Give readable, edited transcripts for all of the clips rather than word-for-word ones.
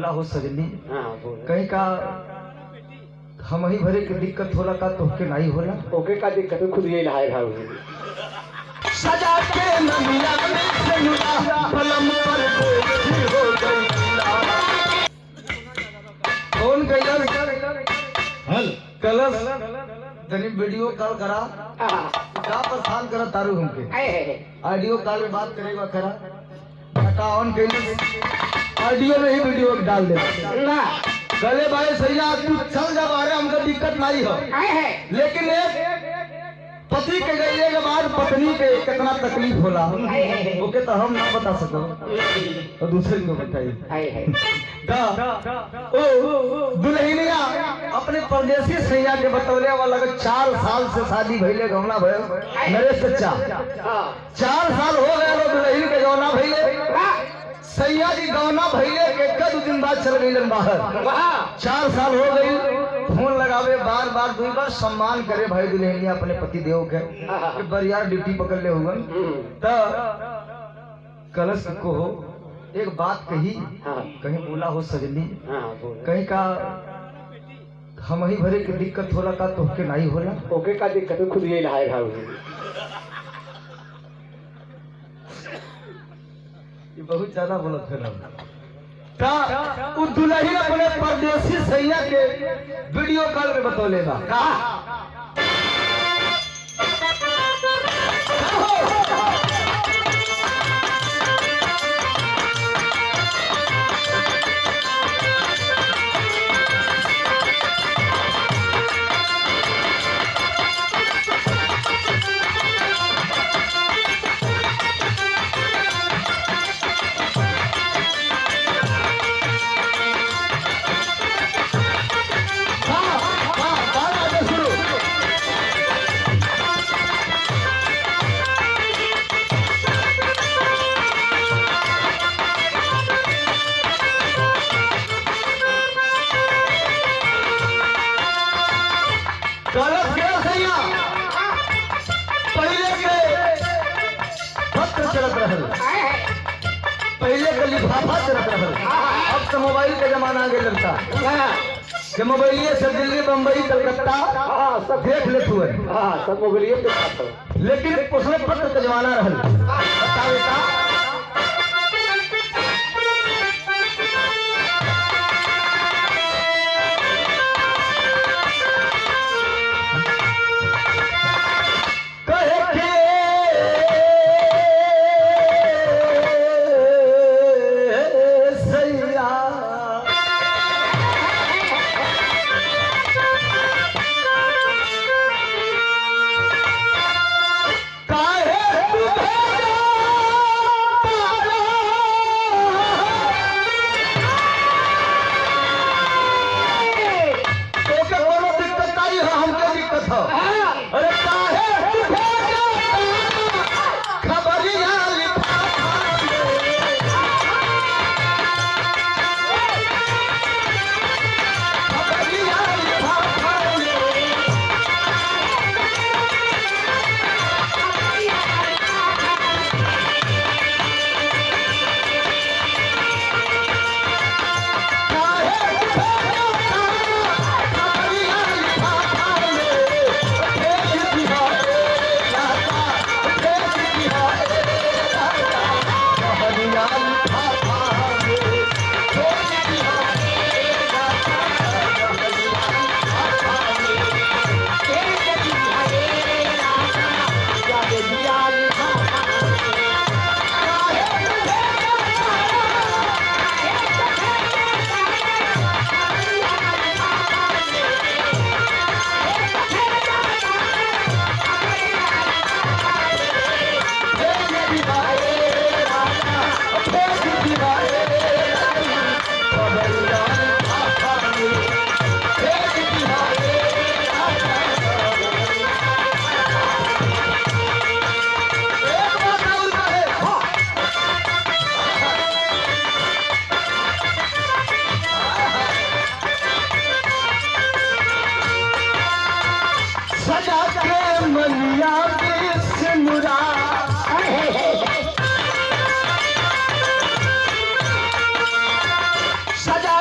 बोला हो सजनी कहीं का हम ही भरे के दिक्कत होला का तोहके नहीं होला ओके का दिक्कत है खुद ये नहाए भाव सजा के नमिया में सनुरा पलम पर कोई हो गई कौन गया हल कलस तनी वीडियो कॉल करा का परेशान करा तारू हमके ऑडियो कॉल में बात करेगा करा डाटा ऑन कइले ऑडियो में ही वीडियो डाल दे ना गले भाई सैया तू चल जा बारे हमको दिक्कत नहीं हो लेकिन एक पति के गईले के बाद पत्नी के कितना तकलीफ होला ओके तो हम ना बता सको तो दूसरे को बताइए ओ दुल्हनिया अपने परदेसी सैया के बतौले वाला 4 साल से शादी भइले गौना भयो नरेश चचा 4 साल हो गए लो दुल्हन के गौना भइले सैया जी गौना भइले के 1 दिन बाद चल गइलन बाहर 4 साल हो गई फोन लगावे बार बार 2 बार सम्मान करे भाई दुल्हनिया अपने पति देव के बरियार ड्यूटी पकड़ ले हुए तो कलश को एक बात कही कहीं बोला हो सजनी कहीं का हम ही भरे के दिक्कत होला का तोहके नहीं होला ओके का दिक्कत है खुद ये नहाए भाव ये बहुत ज्यादा बोलत है ना दुल्हन अपने परदेसी सैया के वीडियो कॉल में बतौले बा का पहले के लिफाफा चलत रहल अब तो मोबाइल का जमाना आ गया लगता कि मोबाइल से दिल्ली बम्बई कलकत्ता सब देख ले हुए सब मोबाइल पे लेकिन उसमें पत्र का जमाना रहल बता बेटा सजा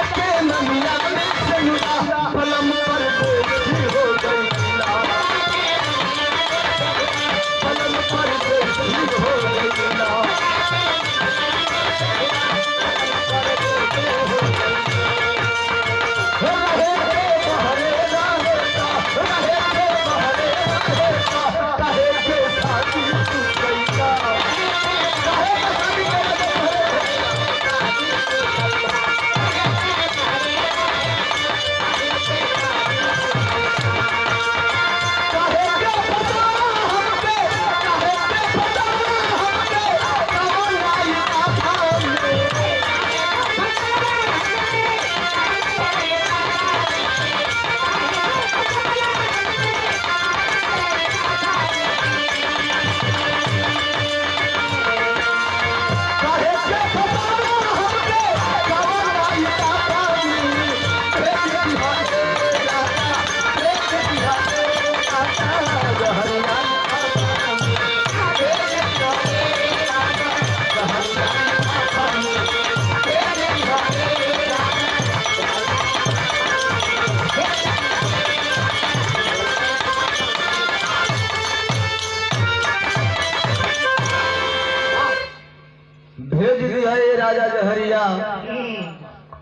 राजा जहरिया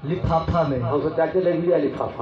लिफाफा में हम सोचा के ले लिया लिफाफा